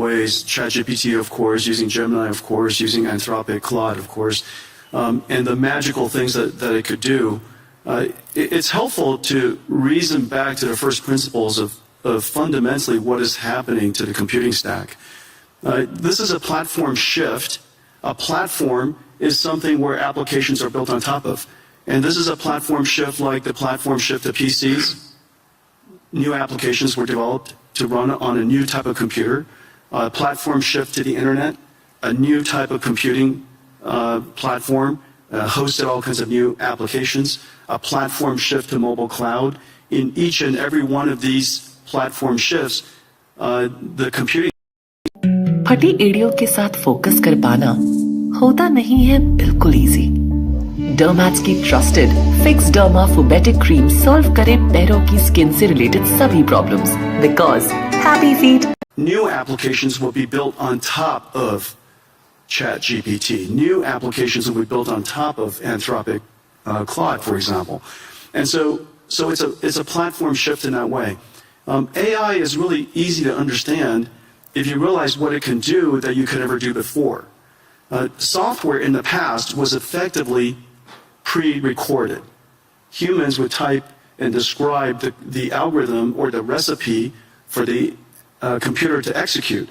ways, ChatGPT, of course, using Gemini, of course, using Anthropic, Claude, of course, and the magical things that it could do. It's helpful to reason back to the first principles of fundamentally what is happening to the computing stack. This is a platform shift. A platform is something where applications are built on top of. And this is a platform shift like the platform shift to PCs. New applications were developed to run on a new type of computer. A platform shift to the internet, a new type of computing platform, hosted all kinds of new applications. A platform shift to mobile cloud. In each and every one of these platform shifts, the computing फटी एड़ियों के साथ focus कर पाना होता नहीं है बिल्कुल easy. डर्मैट्स की ट्रस्टेड फिक्स डर्माफोबेटिक क्रीम सॉल्व करे पैरों की स्किन से रिलेटेड सभी problems because happy feet. New applications will be built on top of ChatGPT. New applications will be built on top of Anthropic Claude, for example. And so it's a platform shift in that way. AI is really easy to understand if you realize what it can do that you could never do before. Software in the past was effectively pre-recorded. Humans would type and describe the algorithm or the recipe for the computer to execute.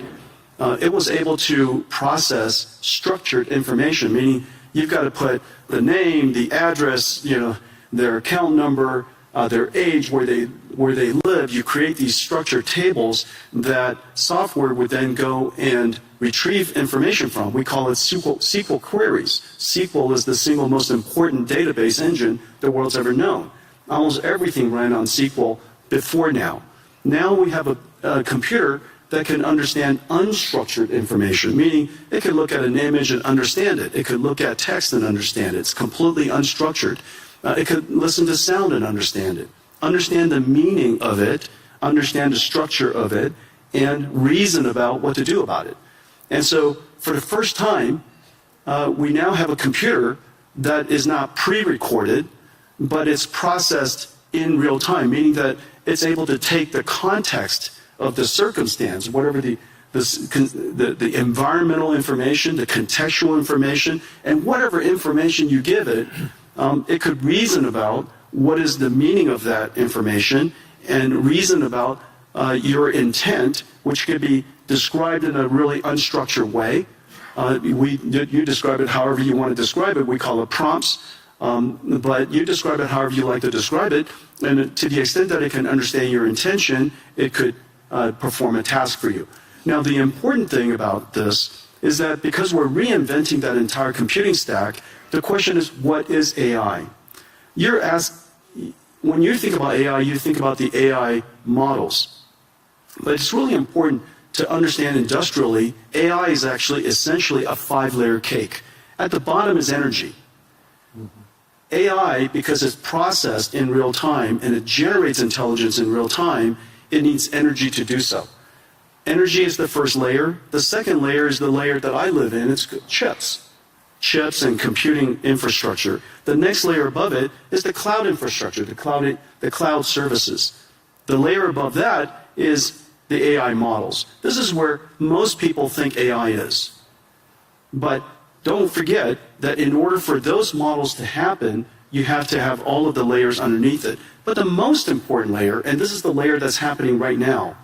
It was able to process structured information, meaning you've got to put the name, the address, their account number, their age, where they live. You create these structured tables that software would then go and retrieve information from. We call it SQL queries. SQL is the single most important database engine the world's ever known. Almost everything ran on SQL before now. Now we have a computer that can understand unstructured information, meaning it can look at an image and understand it. It could look at text and understand it. It's completely unstructured. It could listen to sound and understand it, understand the meaning of it, understand the structure of it, and reason about what to do about it. And so for the first time, we now have a computer that is not pre-recorded, but it's processed in real time, meaning that it's able to take the context of the circumstance, whatever the environmental information, the contextual information, and whatever information you give it, it could reason about what is the meaning of that information and reason about your intent, which could be described in a really unstructured way. You describe it however you want to describe it. We call it prompts. But you describe it however you like to describe it, and to the extent that it can understand your intention, it could perform a task for you. Now, the important thing about this is that because we're reinventing that entire computing stack, the question is, what is AI? You're asked, when you think about AI, you think about the AI models. But it's really important to understand industrially, AI is actually essentially a 5-layer cake. At the bottom is energy. AI, because it's processed in real time and it generates intelligence in real time, it needs energy to do so. Energy is the first layer. The second layer is the layer that I live in. It's chips. Chips and computing infrastructure. The next layer above it is the cloud infrastructure, the cloud services. The layer above that is the AI models. This is where most people think AI is. But don't forget that in order for those models to happen, you have to have all of the layers underneath it. But the most important layer, and this is the layer that's happening right now,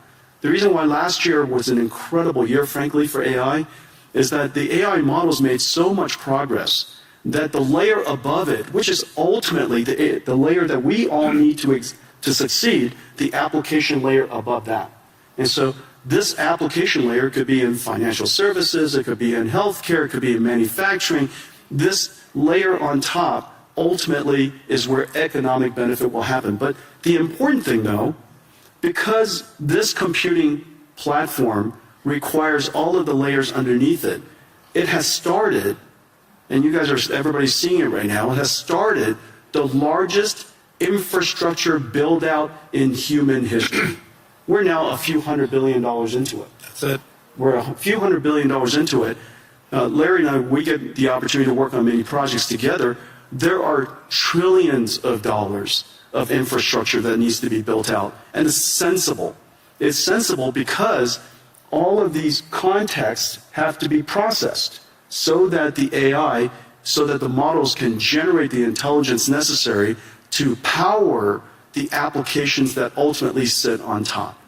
the reason why last year was an incredible year, frankly, for AI, is that the AI models made so much progress that the layer above it, which is ultimately the layer that we all need to succeed, the application layer above that. And so this application layer could be in financial services, it could be in healthcare, it could be in manufacturing. This layer on top ultimately is where economic benefit will happen. But the important thing, though, because this computing platform requires all of the layers underneath it, it has started, and everybody's seeing it right now, it has started the largest infrastructure build-out in human history. We're now a few $100 billion into it. That's it. We're a few $100 billion into it. Larry and I, we get the opportunity to work on many projects together. There are trillions of dollars of infrastructure that needs to be built out. And it's sensible. It's sensible because all of these contexts have to be processed so that the AI, so that the models can generate the intelligence necessary to power the applications that ultimately sit on top.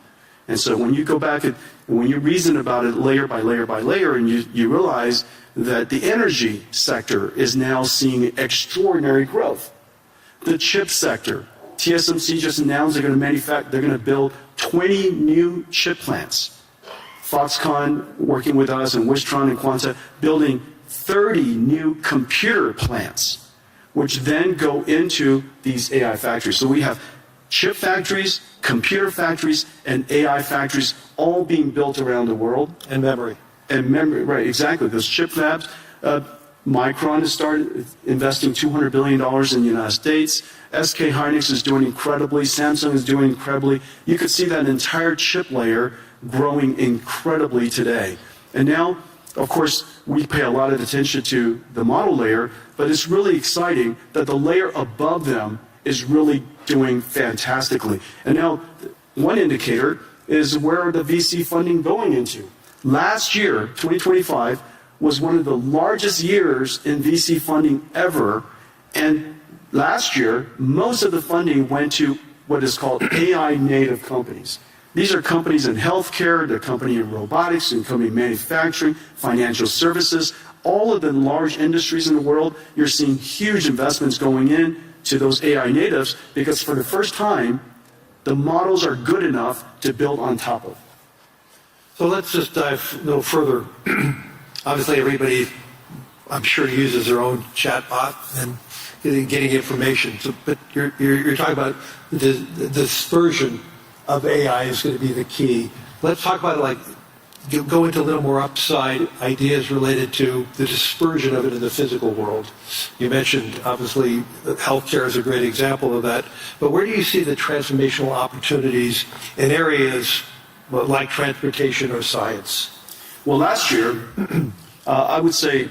And so when you go back and when you reason about it layer by layer by layer, and you realize that the energy sector is now seeing extraordinary growth. The chip sector, TSMC just announced they're going to build 20 new chip plants. Foxconn working with us, and Wistron and Quanta building 30 new computer plants, which then go into these AI factories. So we have chip factories, computer factories, and AI factories all being built around the world. And memory. And memory, right, exactly. Those chip fabs. Micron has started investing $200 billion in the United States. SK Hynix is doing incredibly. Samsung is doing incredibly. You could see that entire chip layer growing incredibly today. And now, of course, we pay a lot of attention to the model layer, but it's really exciting that the layer above them is really doing fantastically. And now, one indicator is where the VC funding going into. Last year, 2025, was one of the largest years in VC funding ever, and last year, most of the funding went to what is called AI native companies. These are companies in healthcare, they're company in robotics, and company in manufacturing, financial services, all of the large industries in the world. You're seeing huge investments going in to those AI natives because for the first time, the models are good enough to build on top of. So let's just dive a little further. Obviously, everybody, I'm sure, uses their own chatbot and getting information. So, but you're talking about this version of AI is going to be the key. Let's talk about go into a little more upside ideas related to the dispersion of it in the physical world. You mentioned, obviously, healthcare is a great example of that. But where do you see the transformational opportunities in areas like transportation or science? Well, last year, I would say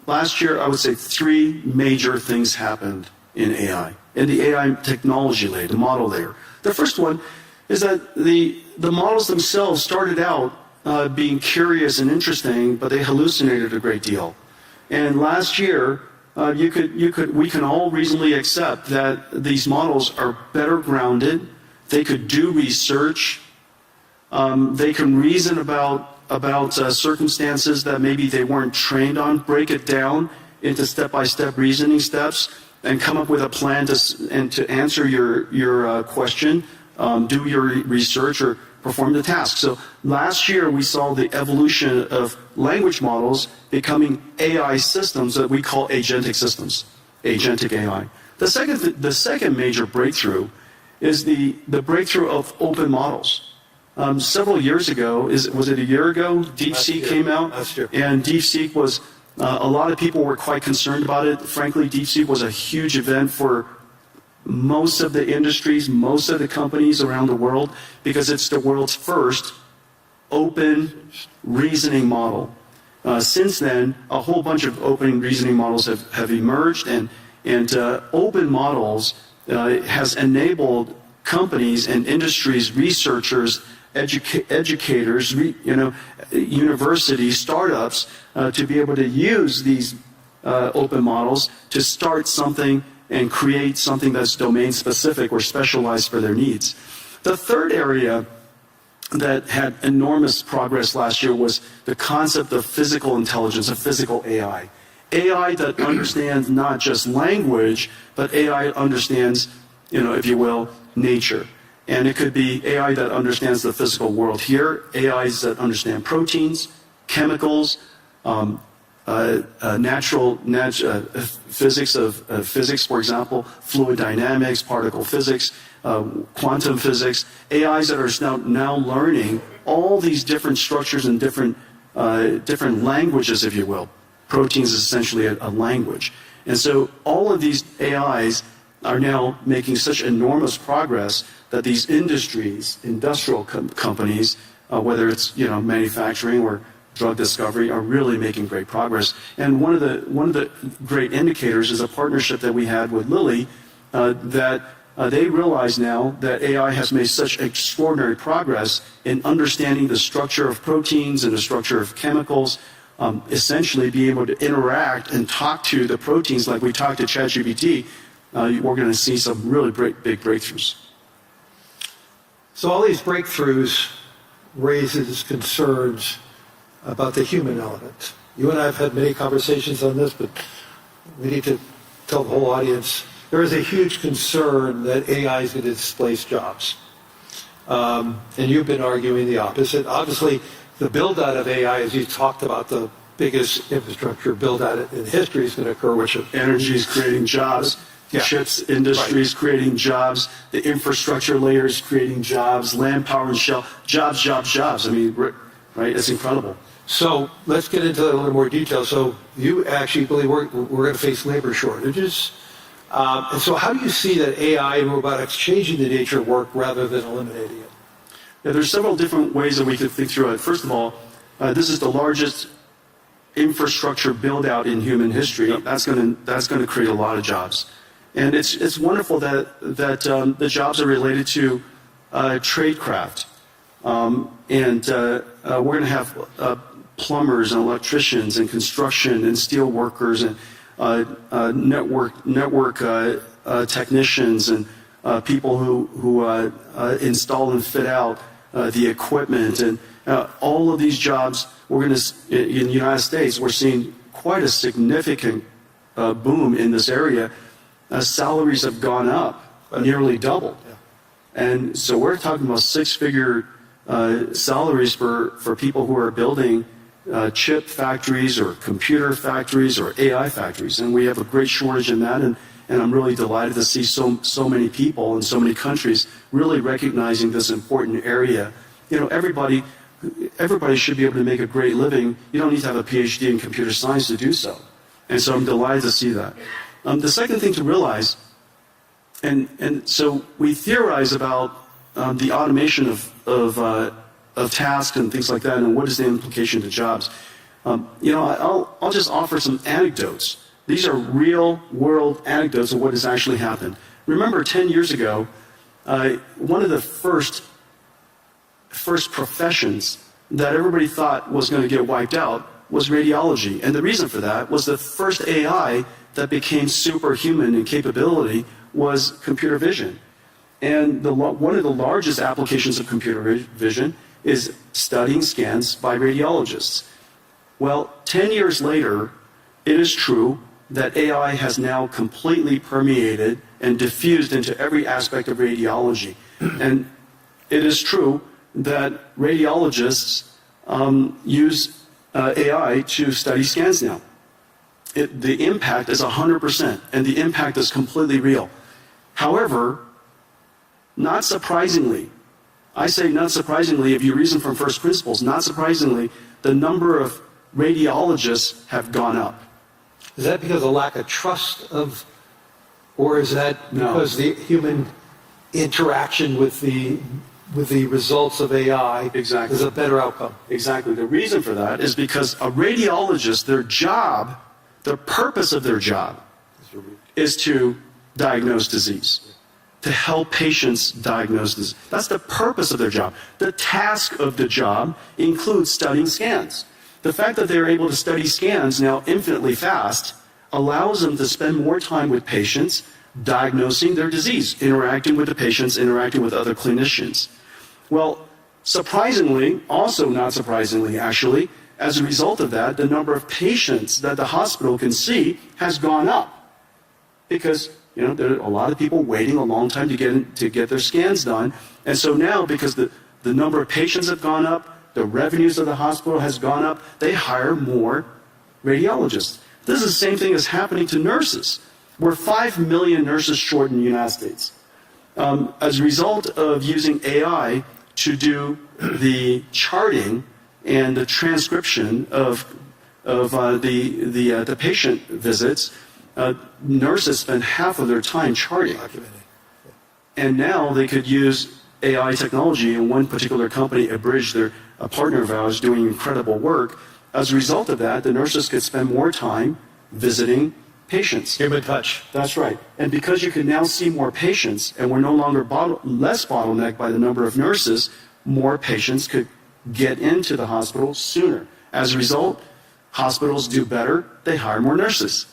last year, I would say three major things happened in AI, in the AI technology layer, the model layer. The first one is that the models themselves started out being curious and interesting, but they hallucinated a great deal. And last year, we can all reasonably accept that these models are better grounded. They could do research. They can reason about circumstances that maybe they weren't trained on, break it down into step-by-step reasoning steps, and come up with a plan to answer your question, do your research, or perform the task. So last year we saw the evolution of language models becoming AI systems that we call agentic systems, agentic AI. The second major breakthrough is the breakthrough of open models. Several years ago, was it a year ago? DeepSeek came out, and DeepSeek was, a lot of people were quite concerned about it. Frankly, DeepSeek was a huge event for most of the industries, most of the companies around the world, because it's the world's first open reasoning model. Since then, a whole bunch of open reasoning models have emerged, and open models has enabled companies and industries, researchers, educators, universities, startups, to be able to use these open models to start something and create something that's domain specific or specialized for their needs. The third area that had enormous progress last year was the concept of physical intelligence, of physical AI. AI that understands not just language, but AI understands, if you will, nature. And it could be AI that understands the physical world here, AIs that understand proteins, chemicals, natural physics, for example, fluid dynamics, particle physics, quantum physics, AIs that are now learning all these different structures and different languages, if you will. Proteins is essentially a language. And so all of these AIs are now making such enormous progress that these industrial companies, whether it's manufacturing or drug discovery, are really making great progress. And one of the great indicators is a partnership that we had with Lilly that they realize now that AI has made such extraordinary progress in understanding the structure of proteins and the structure of chemicals, essentially be able to interact and talk to the proteins like we talk to ChatGPT. We're going to see some really big breakthroughs. So all these breakthroughs raises concerns about the human element. You and I have had many conversations on this, but we need to tell the whole audience there is a huge concern that AI is going to displace jobs. And you've been arguing the opposite. Obviously, the build-out of AI, as you talked about, the biggest infrastructure build-out in history is going to occur, which Energy is creating jobs. The chips industry is creating jobs. The infrastructure layer is creating jobs. Land, power, and shell. Jobs. I mean, right? It's incredible. So let's get into that in a little more detail. So you actually believe we're going to face labor shortages. And so how do you see that AI and robotics changing the nature of work rather than eliminating it? Yeah, there's several different ways that we could think through it. First of all, this is the largest infrastructure build-out in human history. Yep. That's going to create a lot of jobs. And it's wonderful that the jobs are related to tradecraft. And we're going to have plumbers and electricians and construction and steel workers and network technicians and people who install and fit out the equipment. And all of these jobs, in the United States, we're seeing quite a significant boom in this area. Salaries have gone up, nearly doubled. And so we're talking about six-figure salaries for people who are building chip factories or computer factories or AI factories. And we have a great shortage in that. And I'm really delighted to see so many people in so many countries really recognizing this important area. You know, everybody should be able to make a great living. You don't need to have a PhD in computer science to do so. And so I'm delighted to see that. The second thing to realize, and so we theorize about the automation of tasks and things like that, and what is the implication to jobs. I'll just offer some anecdotes. These are real-world anecdotes of what has actually happened. Remember, 10 years ago, one of the first professions that everybody thought was going to get wiped out was radiology. And the reason for that was the first AI that became superhuman in capability was computer vision. And one of the largest applications of computer vision is studying scans by radiologists. Well, 10 years later, it is true that AI has now completely permeated and diffused into every aspect of radiology. And it is true that radiologists use AI to study scans now. The impact is 100%, and the impact is completely real. However, not surprisingly, I say not surprisingly, if you reason from first principles, not surprisingly, the number of radiologists have gone up. Is that because of lack of trust or is that because the human interaction with the results of AI is a better outcome? Exactly. The reason for that is because a radiologist, the purpose of their job is to diagnose disease, to help patients diagnose disease. That's the purpose of their job. The task of the job includes studying scans. The fact that they're able to study scans now infinitely fast allows them to spend more time with patients, diagnosing their disease, interacting with the patients, interacting with other clinicians. Well, surprisingly, also not surprisingly actually, as a result of that, the number of patients that the hospital can see has gone up. Because, there are a lot of people waiting a long time to get their scans done. And so now, because the number of patients have gone up, the revenues of the hospital has gone up, they hire more radiologists. This is the same thing that's happening to nurses. We're 5 million nurses short in the United States. As a result of using AI to do the charting and the transcription of the patient visits, nurses spend half of their time charting. And now they could use AI technology, and one particular company, Abridge, a partner of ours, doing incredible work. As a result of that, the nurses could spend more time visiting patients. Human touch. That's right. And because you can now see more patients, and we're no longer less bottlenecked by the number of nurses, more patients could get into the hospital sooner. As a result, hospitals do better, they hire more nurses.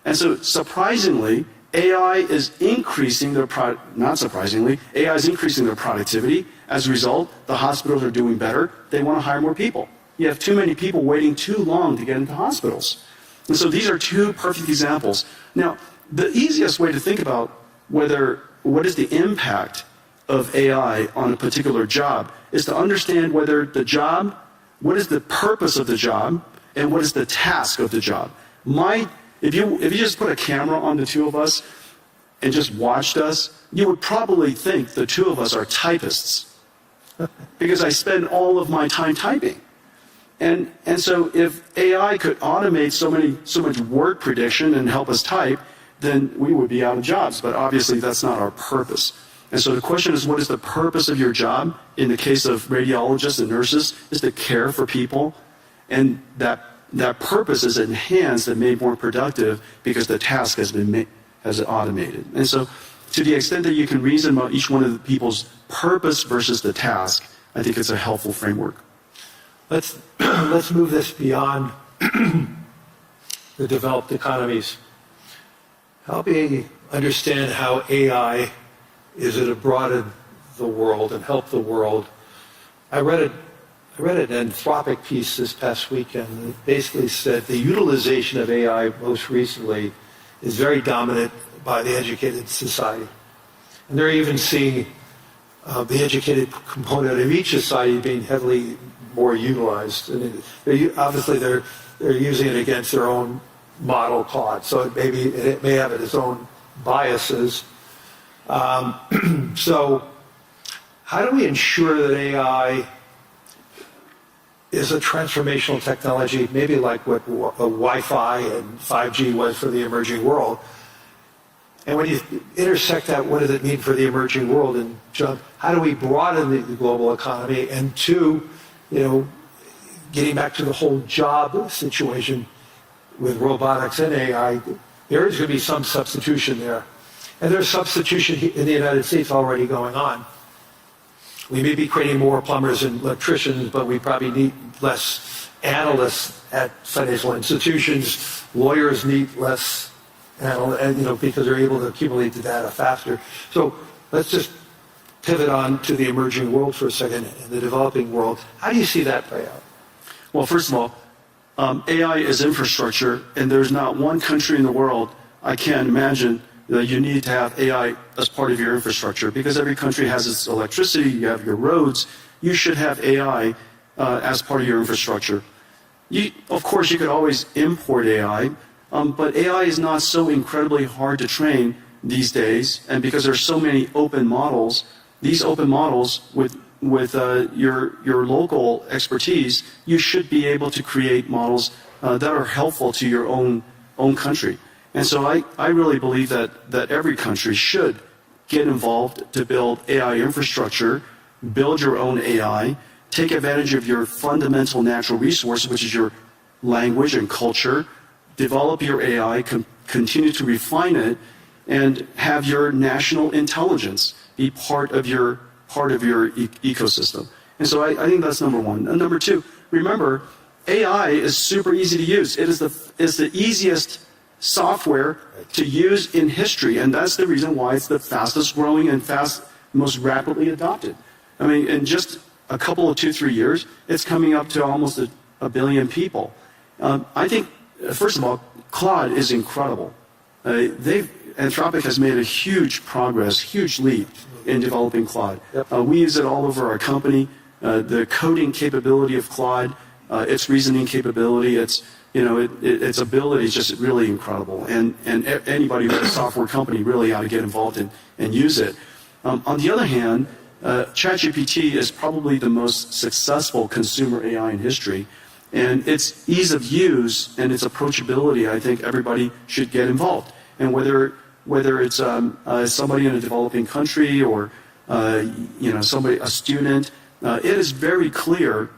And so surprisingly, AI is increasing their not surprisingly, AI is increasing their productivity. As a result, the hospitals are doing better, they want to hire more people. You have too many people waiting too long to get into hospitals. And so these are two perfect examples. Now, the easiest way to think about what is the impact of AI on a particular job is to understand whether the job, what is the purpose of the job, and what is the task of the job. If you just put a camera on the two of us and just watched us, you would probably think the two of us are typists because I spend all of my time typing. And so if AI could automate so much word prediction and help us type, then we would be out of jobs. But obviously that's not our purpose. And so the question is, what is the purpose of your job? In the case of radiologists and nurses, is to care for people. And that purpose is enhanced and made more productive because the task has been automated. And so to the extent that you can reason about each one of the people's purpose versus the task, I think it's a helpful framework. Let's move this beyond the developed economies. Help me understand how AI is going to broaden the world and help the world. I read an Anthropic piece this past weekend that basically said the utilization of AI most recently is very dominant by the educated society. And they're even seeing the educated component of each society being heavily more utilized. And obviously they're using it against their own model Claude, so it may have its own biases. So how do we ensure that AI is a transformational technology, maybe like what Wi-Fi and 5G was for the emerging world? And when you intersect that, what does it mean for the emerging world? And John, how do we broaden the global economy? And two, getting back to the whole job situation with robotics and AI, there is going to be some substitution there. And there's substitution in the United States already going on. We may be creating more plumbers and electricians, but we probably need less analysts at financial institutions. Lawyers need less analysts, because they're able to accumulate the data faster. So let's just pivot on to the emerging world for a second, in the developing world. How do you see that play out? Well, first of all, AI is infrastructure, and there's not one country in the world I can't imagine that you need to have AI as part of your infrastructure, because every country has its electricity, you have your roads, you should have AI as part of your infrastructure. Of course, you could always import AI, but AI is not so incredibly hard to train these days, and because there's so many open models, these open models with your local expertise, you should be able to create models that are helpful to your own country. And so I really believe that every country should get involved to build AI infrastructure, build your own AI, take advantage of your fundamental natural resource, which is your language and culture, develop your AI, continue to refine it, and have your national intelligence be part of your ecosystem. And so I think that's number one. And number two, remember, AI is super easy to use. It is the easiest software to use in history, and that's the reason why it's the fastest growing and most rapidly adopted. I mean, in just a couple of 2-3 years, it's coming up to almost a billion people. I think, first of all, Claude is incredible. Anthropic has made a huge progress, huge leap in developing Claude. Yep. We use it all over our company. The coding capability of Claude, its reasoning capability, its ability is just really incredible. And anybody with a software company really ought to get involved and use it. On the other hand, ChatGPT is probably the most successful consumer AI in history. And its ease of use and its approachability, I think everybody should get involved. And whether it's somebody in a developing country or a student, it is very clear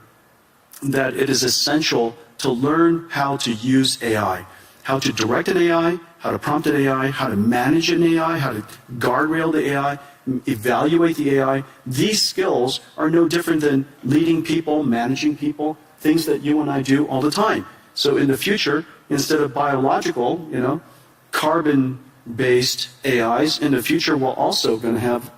that it is essential to learn how to use AI, how to direct an AI, how to prompt an AI, how to manage an AI, how to guardrail the AI, evaluate the AI. These skills are no different than leading people, managing people, things that you and I do all the time. So in the future, instead of biological, carbon-based AIs, in the future we're also going to have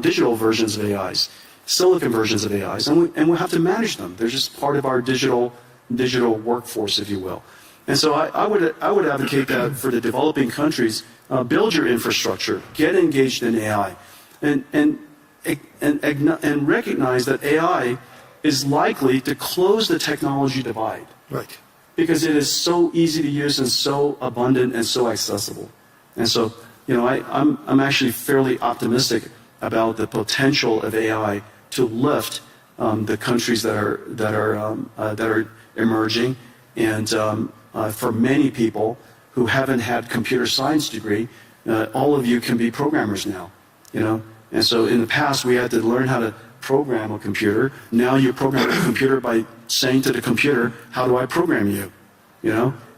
digital versions of AIs, silicon versions of AIs, and we'll have to manage them. They're just part of our digital workforce, if you will. And so I would advocate that for the developing countries, build your infrastructure, get engaged in AI, and recognize that AI is likely to close the technology divide. Right. Because it is so easy to use and so abundant and so accessible. And so, I'm actually fairly optimistic about the potential of AI to lift the countries that are emerging, and for many people who haven't had computer science degree, all of you can be programmers now, And so in the past we had to learn how to program a computer. Now you program a computer by saying to the computer, "How do I program you?"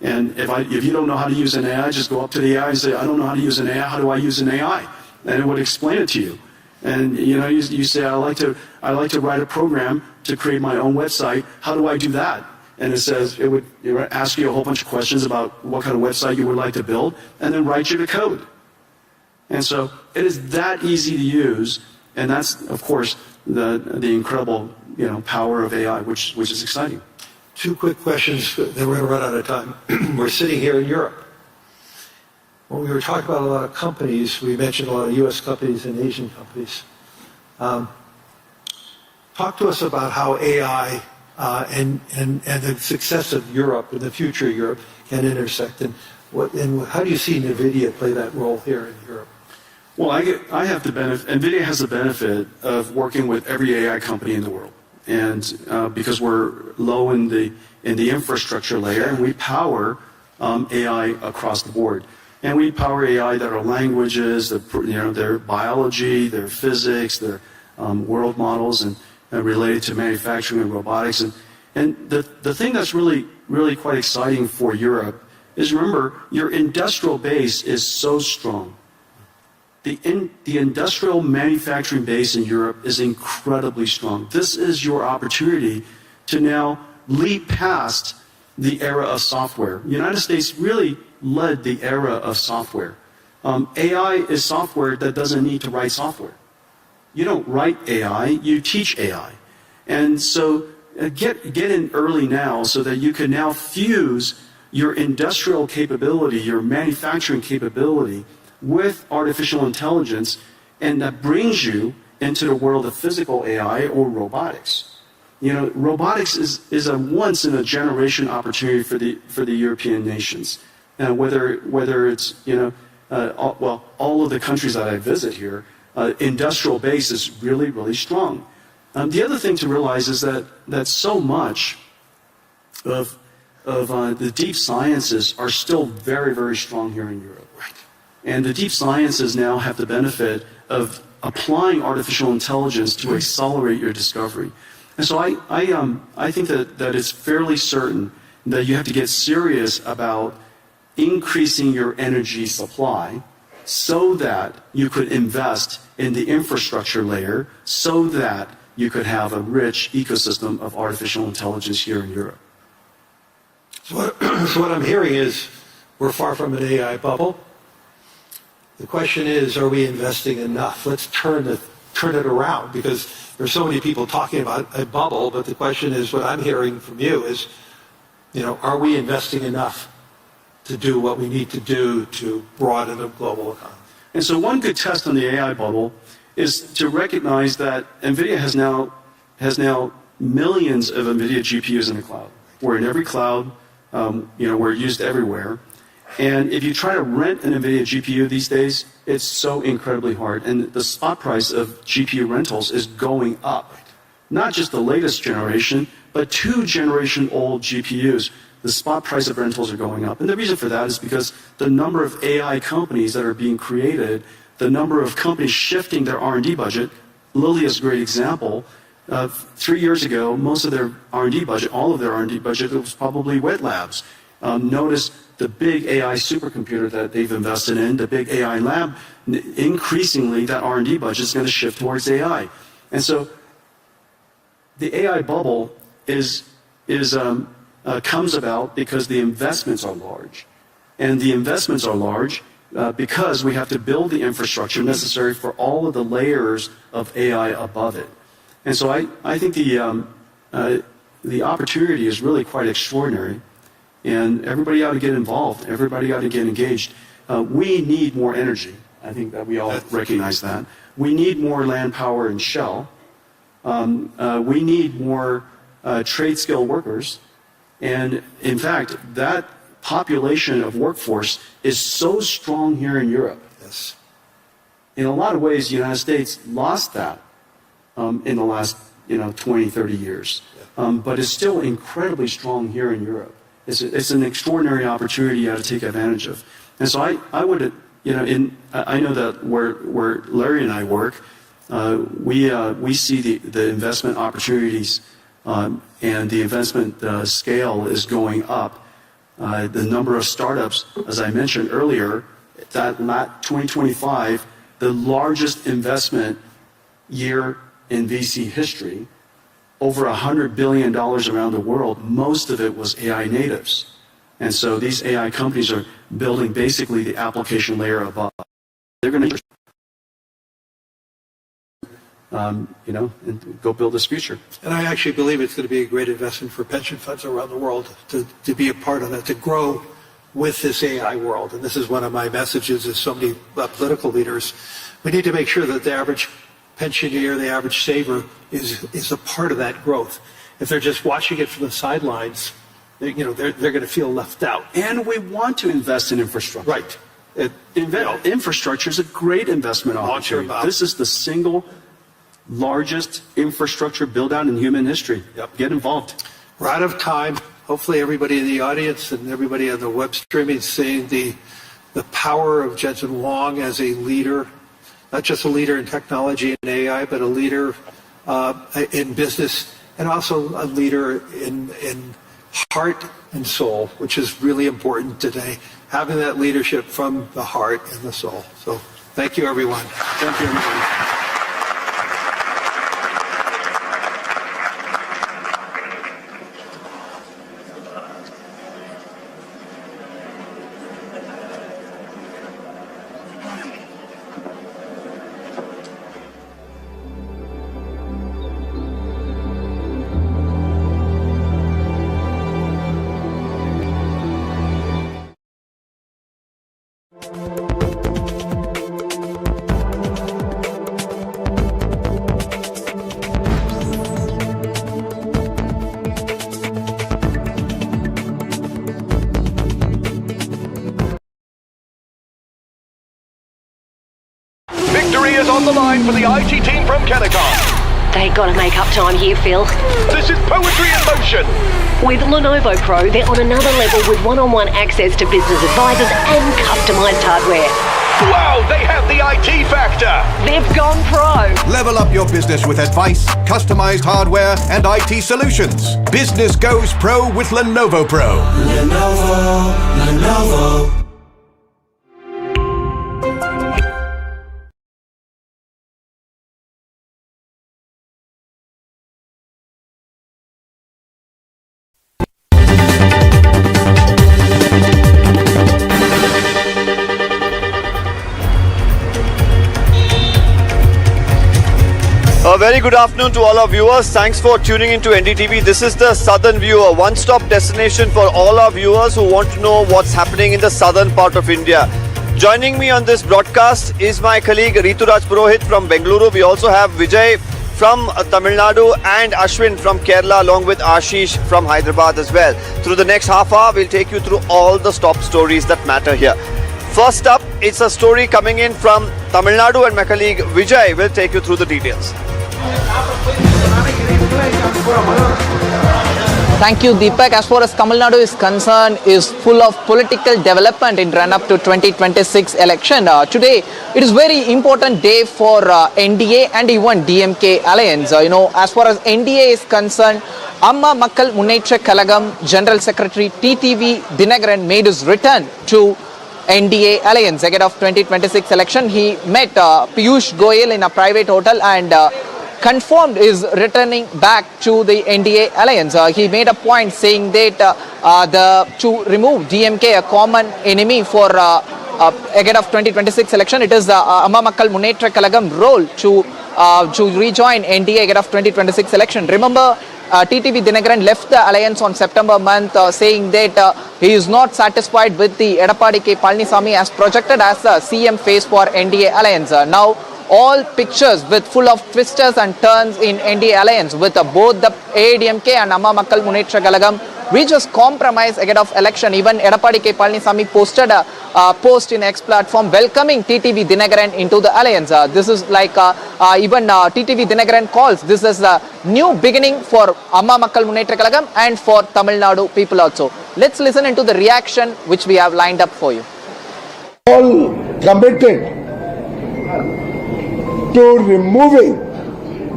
And if you don't know how to use an AI, just go up to the AI and say, "I don't know how to use an AI. How do I use an AI?" And it would explain it to you. And you say, "I like to write a program to create my own website. How do I do that?" And it would ask you a whole bunch of questions about what kind of website you would like to build, and then write you the code. And so it is that easy to use, and that's, of course, the incredible power of AI, which is exciting. Two quick questions, then we're going to run out of time. We're sitting here in Europe. When we were talking about a lot of companies, we mentioned a lot of U.S. companies and Asian companies. Talk to us about how AI and the success of Europe and the future of Europe can intersect, and how do you see Nvidia play that role here in Europe? Well, I have the benefit. Nvidia has the benefit of working with every AI company in the world, and because we're low in the infrastructure layer, and we power AI across the board, and we power AI that are languages, their biology, their physics, their world models, and related to manufacturing and robotics, and the thing that's really quite exciting for Europe is, remember, your industrial base is so strong. The industrial manufacturing base in Europe is incredibly strong. This is your opportunity to now leap past the era of software. The United States really led the era of software. AI is software that doesn't need to write software. You don't write AI, you teach AI. And so get in early now so that you can now fuse your industrial capability, your manufacturing capability, with artificial intelligence, and that brings you into the world of physical AI or robotics. Robotics is a once-in-a-generation opportunity for the European nations. Whether it's, all of the countries that I visit here, industrial base is really, really strong. The other thing to realize is that so much of the deep sciences are still very, very strong here in Europe. Right. And the deep sciences now have the benefit of applying artificial intelligence to accelerate your discovery. And so I think that it's fairly certain that you have to get serious about increasing your energy supply so that you could invest in the infrastructure layer so that you could have a rich ecosystem of artificial intelligence here in Europe. So what I'm hearing is we're far from an AI bubble. The question is, are we investing enough? Let's turn it around, because there's so many people talking about a bubble, but the question is, what I'm hearing from you is, are we investing enough to do what we need to do to broaden the global economy? And so one good test on the AI bubble is to recognize that Nvidia has now millions of Nvidia GPUs in the cloud. We're in every cloud, we're used everywhere. And if you try to rent an Nvidia GPU these days, it's so incredibly hard. And the spot price of GPU rentals is going up. Not just the latest generation, but 2-generation-old GPUs. The spot price of rentals are going up. And the reason for that is because the number of AI companies that are being created, the number of companies shifting their R&D budget. Lilly is a great example. 3 years ago, most of their R&D budget, all of their R&D budget, was probably wet labs. Notice the big AI supercomputer that they've invested in, the big AI lab. Increasingly, that R&D budget is going to shift towards AI. And so the AI bubble comes about because the investments are large. And the investments are large because we have to build the infrastructure necessary for all of the layers of AI above it. And so I think the opportunity is really quite extraordinary. And everybody ought to get involved. Everybody ought to get engaged. We need more energy. I think that we all recognize that. We need more land power and shell. We need more trade skill workers. And in fact, that population of workforce is so strong here in Europe. Yes. In a lot of ways, the United States lost that in the last 20, 30 years. But it's still incredibly strong here in Europe. It's an extraordinary opportunity you have to take advantage of. And so I would, I know that where Larry and I work, we see the investment opportunities and the investment scale is going up. The number of startups, as I mentioned earlier, that 2025, the largest investment year in VC history, over $100 billion around the world, most of it was AI natives. And so these AI companies are building basically the application layer above. They're going to and go build this future. And I actually believe it's going to be a great investment for pension funds around the world to be a part of that, to grow with this AI world. And this is one of my messages as so many political leaders. We need to make sure that the average pensioner, the average saver is a part of that growth. If they're just watching it from the sidelines, they're going to feel left out. And we want to invest in infrastructure. Right. Infrastructure is a great investment opportunity. This is the single largest infrastructure build-out in human history. Yep. Get involved. We're out of time. Hopefully everybody in the audience and everybody on the web streaming is seeing the power of Jensen Huang as a leader, not just a leader in technology and AI, but a leader in business and also a leader in heart and soul, which is really important today, having that leadership from the heart and the soul. So thank you, everyone. Thank you, everybody. Victory is on the line for the IT team from Kennecott. They gotta make up time here, Phil. This is poetry in motion. With Lenovo Pro, they're on another level with one-on-one access to business advisors and customized hardware. Wow, they have the IT factor. They've gone pro. Level up your business with advice, customized hardware, and IT solutions. Business goes pro with Lenovo Pro. Lenovo. A very good afternoon to all our viewers. Thanks for tuning into NDTV. This is the Southern View, a one-stop destination for all our viewers who want to know what's happening in the southern part of India. Joining me on this broadcast is my colleague Rituraj Purohit from Bengaluru. We also have Vijay from Tamil Nadu and Ashwin from Kerala, along with Ashish from Hyderabad as well. Through the next half hour, we'll take you through all the top stories that matter here. First up, it's a story coming in from Tamil Nadu, and my colleague Vijay will take you through the details. Thank you, Deepak. As far as Tamil Nadu is concerned, is full of political development in run-up to 2026 election. Today, it is very important day for NDA and even DMK alliance. As far as NDA is concerned, Amma Makkal Munnetra Kalagam General Secretary TTV Dinagaran made his return to NDA Alliance ahead of 2026 election. He met Piyush Goyal in a private hotel and confirmed his returning back to the NDA Alliance. He made a point saying that to remove DMK, a common enemy for ahead of 2026 election, it is Amma Makkal Munnetra Kalagam role to rejoin NDA ahead of 2026 election. Remember, TTV Dinagaran left the alliance on September month, saying that he is not satisfied with the Edappadi K. Palaniswamy as projected as the CM face for NDA alliance. Now, all pictures with full of twisters and turns in NDA alliance with both the AIDMK and Amma Makkal Munnetra Kalagam reaches compromise ahead of election. Even Edappadi K. Palaniswamy posted a post in X platform welcoming TTV Dinagaran into the alliance. This is like even TTV Dinagaran calls this as a new beginning for Amma Makkal Munnetra Kalagam and for Tamil Nadu people also. Let's listen into the reaction which we have lined up for you. All committed to removing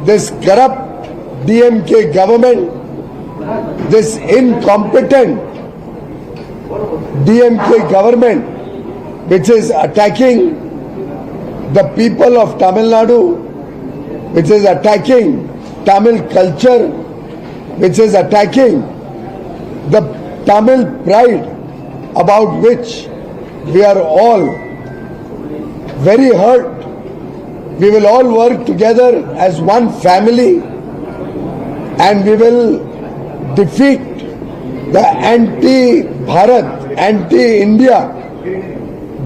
this corrupt DMK government, this incompetent DMK government which is attacking the people of Tamil Nadu, which is attacking Tamil culture, which is attacking the Tamil pride about which we are all very hurt. We will all work together as one family and we will defeat the anti-Bharat, anti-India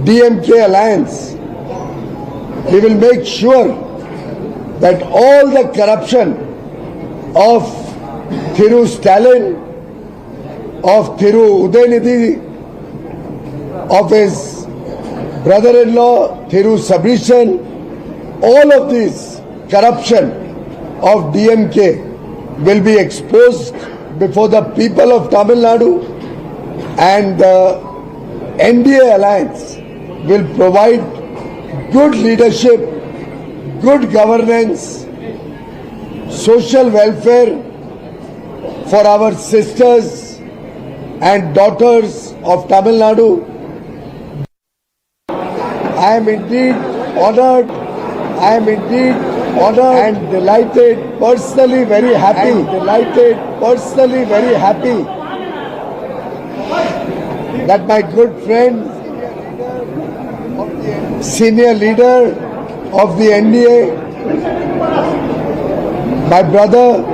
DMK alliance. We will make sure that all the corruption of Thiru Stalin, of Thiru Udaynidhi, of his brother-in-law Thiru Sabrishan, all of this corruption of DMK will be exposed before the people of Tamil Nadu, and the NDA alliance will provide good leadership, good governance, social welfare for our sisters and daughters of Tamil Nadu. I am indeed honored. I am indeed honored and delighted, personally very happy, that my good friend, senior leader of the NDA, my brother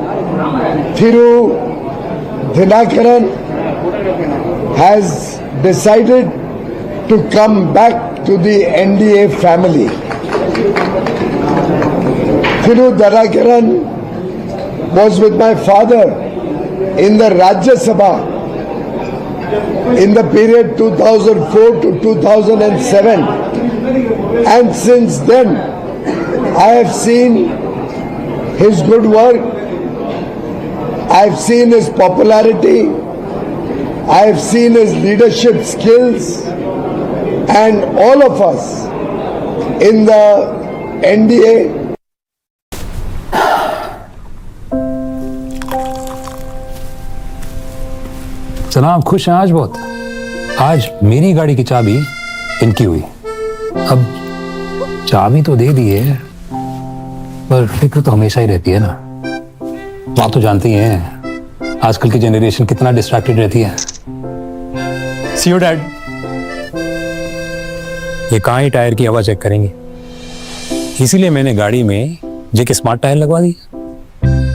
Thiru Dinagaran, has decided to come back to the NDA family. Thiru Dinagaran was with my father in the Rajya Sabha in the period 2004 to 2007, and since then I have seen his good work, I have seen his popularity, I have seen his leadership skills, and all of us in the NDA जनाब खुश हैं आज बहुत। आज मेरी गाड़ी की चाबी इनकी हुई। अब चाबी तो दे दी है, पर फिक्र तो हमेशा ही रहती है ना। आप तो जानती हैं आजकल की जनरेशन कितना डिस्ट्रैक्टेड रहती है। सी यू डैड। ये कहाँ ही टायर की हवा चेक करेंगे, इसीलिए मैंने गाड़ी में जेके स्मार्ट टायर लगवा दी,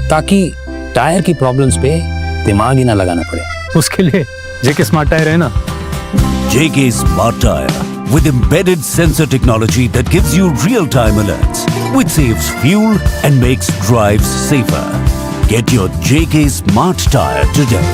ताकि टायर की प्रॉब्लम्स पे दिमाग ही ना लगाना पड़े। उसके लिए जेके स्मार्ट टायर है ना। JK Smart Tire with embedded sensor technology that gives you real-time alerts, which saves fuel and makes drives safer. Get your JK Smart Tire today.